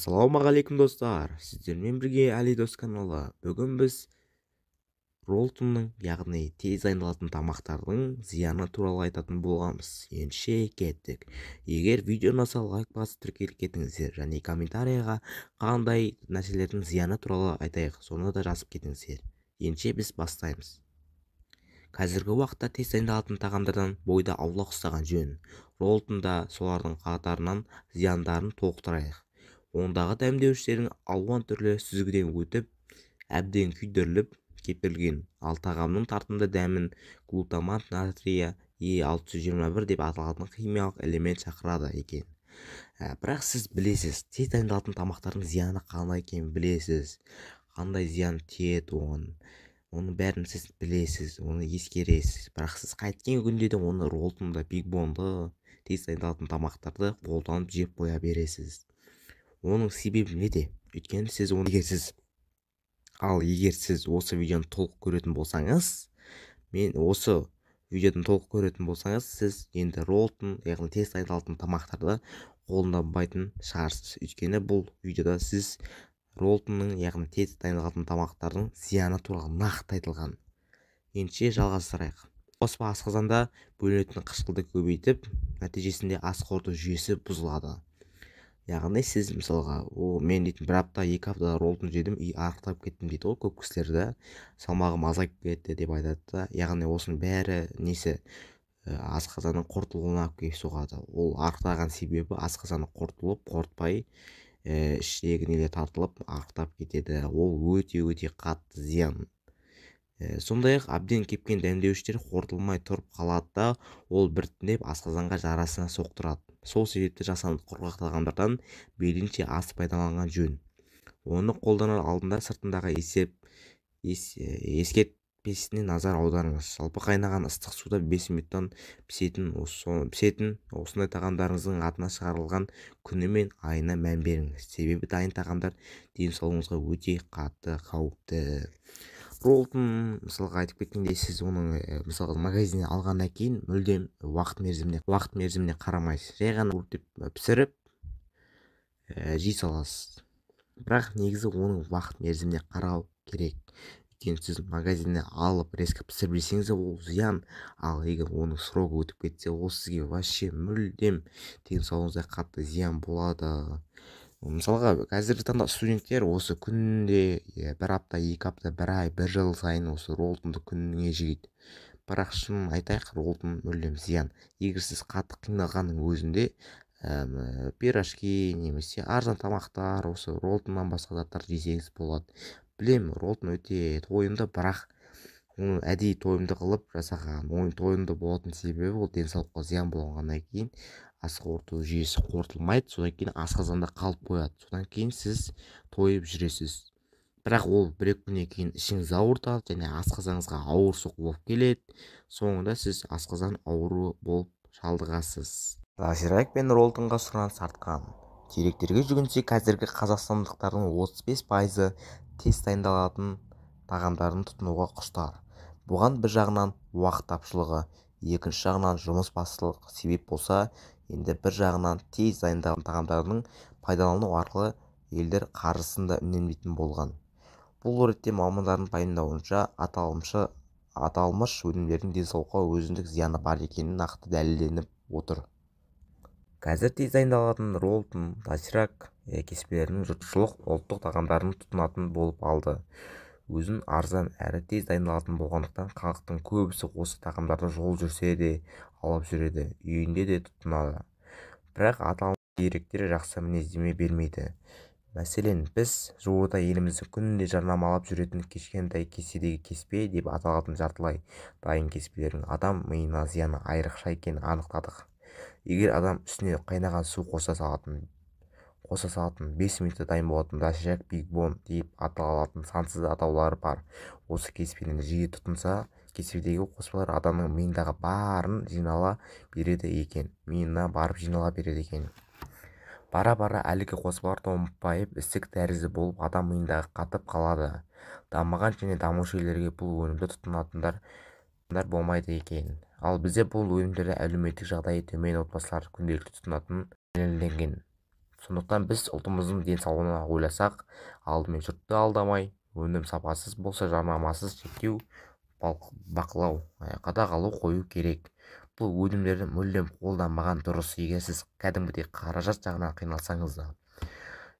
Ассалаумағалейкум достар, сіздермен бірге Али Дос каналы. Бүгін біз Роллтонның, яғни тез дайындалатын тамақтардың зияны туралы айтатын болғанбыз. Ендеше кеттік. Егер видео ұнаса лайк басып тіркеліп кетіңіздер және комментарияға қандай нәрселердің зияны туралы айтайық, соны да жазып кетіңіздер. Ендеше біз бастаймыз. Қазіргі уақытта тез дайындалатын тағамдардан бойда аулақ ұстаған жөн. Роллтонда солардың қатарынан зияндарын толықтырайық. Ондағы дәмдеуіштердің алуан түрлі сүзгіден өтіп, әбден күйдіріліп кептірілген, ал тағамның тартымды дәмін глутамат натрия E621 деп аталатын химиялық элемент шақырады екен. Бірақ сіз білесіз, тез дайындалатын тамақтардың зияны қандай екенін білесіз, қандай зиян тиеді оның бәрін сіз білесіз, оны ескересіз. Бірақ сіз қайткен күнде де оны Роллтонды, Биг Бонды, тез дайындалатын тамақтарды қолданып жеп қоя бересіз. Оның себебі неде? Өйткені сіз оны егер сіз осы видеоны толық көретін болсаңыз, сіз енді Роллтон, яғни тез дайындалатын тамақтарды қолданбайтын шығарсыз. Өйткені бұл видеода сіз Роллтонның, яғни тез дайындалатын тамақтардың зияны туралы нақты айтылған. Ендеше жалғастырайық. Қоспа асқазанда бөлінетін қышқылды көбейтіп, нәтижесінде ас қорыту жүйесі бұзылады. Яғни сіз мысалға, мен дейтін бір апта, 2 аптада Роллтон жедім, арықтап кеттім дейді ғой, көп кісілерді, салмағым азайып кетті деп айтады. Яғни осының бәрі асқазанның қорытылуына алып келіп соғады. Ол арықтаған себебі асқазаны қорытылып, қорытпай, іштегі нелер тартылып арықтап кетеді. Ол өте қатты зиян. Сондай-ақ әбден кепкен дәмдеуіштер қорытылмай тұрып қалады да, ол біртіндеп асқазанға жарасына соқтырады. Сол себепті жасанды құрғақ тағамдардан мейлінше аз пайдаланған жөн. Оны қолданар алдында сыртындағы ескертпесіне назар аударыңыз. Жалпы қайнаған ыстық суда 5 минуттан пісетін осындай тағамдарыңыздың атына шығарылған күні мен айына мән беріңіз. Себебі дайын тағамдар денсаулығыңызға өте қатты қауіпті. Роллтон, мысалға айтып кеткенде, сіз оның мысалға магазиннен алғаннан кейін мүлдем уақыт мерзіміне қарамайсыз. Жай ғана өртеп пісіріп жей саласыз. Бірақ негізі оның уақыт мерзіміне қарау керек. Өйткені сіз магазиннен алып резко пісіріп жесеңіз, ол зиян. Ал егер оның срогы өтіп кетсе, ол сізге вообще мүлдем денсаулығыңызға қатты зиян болады. Мысалға, қазіргі таңда студенттер осы күнде бір апта, 2 апта, 1 ай, 1 жыл сайын осы Роллтонды күніне жейді. Бірақ шын айтайық, Роллтон мүлдем зиян. Егер сіз қатты қиналғанның өзінде пирожки немесе арзан тамақтар, осы Роллтоннан басқа заттар жесеңіз болады. Білем, Роллтон өте тойымды, бірақ оны әдейі тойымды қылып жасаған. Оның тойымды болатын себебі ол денсаулыққа зиян болғаннан кейін ас қорыту жүйесі қорытылмайды, содан кейін асқазанда қалып қояды. Содан кейін сіз тойып жүресіз. Бірақ ол 1-2 күннен кейін ішіңіз ауыртады және асқазаныңызға ауыр соққы болып келеді. Соңында сіз асқазан ауруы болып шалдығасыз. Доширак пен Роллтонға сұраныс артқан. Деректерге жүгінсек, қазіргі қазақстандықтардың 35% тез дайындалатын тағамдарын тұтынуға құштар. Бұған бір жағынан уақыт тапшылығы, екінші жағынан жұмыс басшылық себеп болса, енді бір жағынан тез дайындалған тағамдардың пайдалану арқылы елдер қаржысын да үнемдейтін болған. Бұл ретте мамандардың пайымдауынша аталмыш өнімдердің денсаулыққа өзіндік зияны бар екені нақты дәлелденіп отыр. Қазір тез дайындалатын Роллтон, доширак кеспелерінің жұртшылық ұлттық тағамдарын тұтынатын болып алды. Өзін арзан әрі тез дайындалатын болғандықтан халықтың көбісі осы тағамдарды жол жүрсе де алып жүреді, үйінде де тұтынады. Бірақ аталмыш деректер жақсы мінездеме бермейді. Мәселен, біз жуырда еліміздің күнінде жарнамалап жүретін кішкентай кеседегі кеспе деп аталатын жартылай дайын кеспелердің адам миына зияны айрықша екенін анықтадық. Егер адам үстіне қайнаған су қоса салатын 5 минутта дайын болатын доширак, Биг Бон деп аталатын сансыз атаулары бар. Осы кеспені жиі тұтынса, кеспедегі қоспалар адамның миындағы барын жинала береді екен. Бара-бара әлгі қоспалар томпайып, ісік тәрізді болып, адам миындағы қатып қалады. Дамыған және дамушы елдерге бұл өнімді тұтынатындар болмайды екен. Ал бізде бұл өнімдерді әлеуметтік жағдайы төмен отбасылар күнделікті тұтынатын дәлелденген. Сондықтан біз ұлтымыздың денсаулығына ойласақ, алдымен жұртты алдамай, өнім сапасыз болса жарнамасыз шектеу, бақылау, қадағалау қою керек. Бұл өнімдерді мүлдем қолданбаған дұрыс. Егер сіз кәдімгідей қаражат жағынан қиналсаңыз да,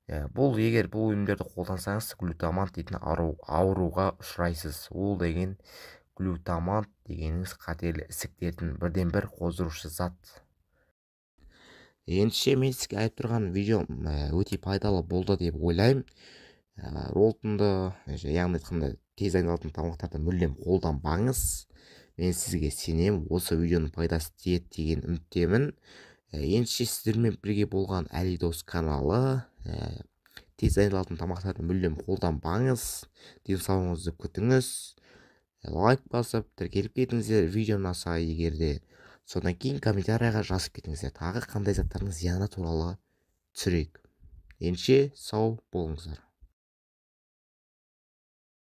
егер бұл өнімдерді қолдансаңыз, глютамат дейтін ауруға ұшырайсыз. Ол деген глютамат дегеніңіз қатерлі ісіктердің бірден бір қоздырушы зат. Ендеше мен сізге айтып тұрған видеом өте пайдалы болды деп ойлаймын. Роллтонды, яғни айтқанда тез айналатын тамақтарды мүлдем қолданбаңыз. Мен сізге сенемін, осы видеоның пайдасы тиеді деген үміттемін. Ендеше сіздермен бірге болған Әлидос каналы. Тез айналатын тамақтарды мүлдем қолданбаңыз. Денсаулығыңызды күтіңіз. Лайк басып тіркеліп кетіңіздер видео ұнаса, егер де содан кейін комментарийға жазып кетіңіздер, тағы қандай заттардың зияны туралы түсірейік. Ендеше сау болыңыздар.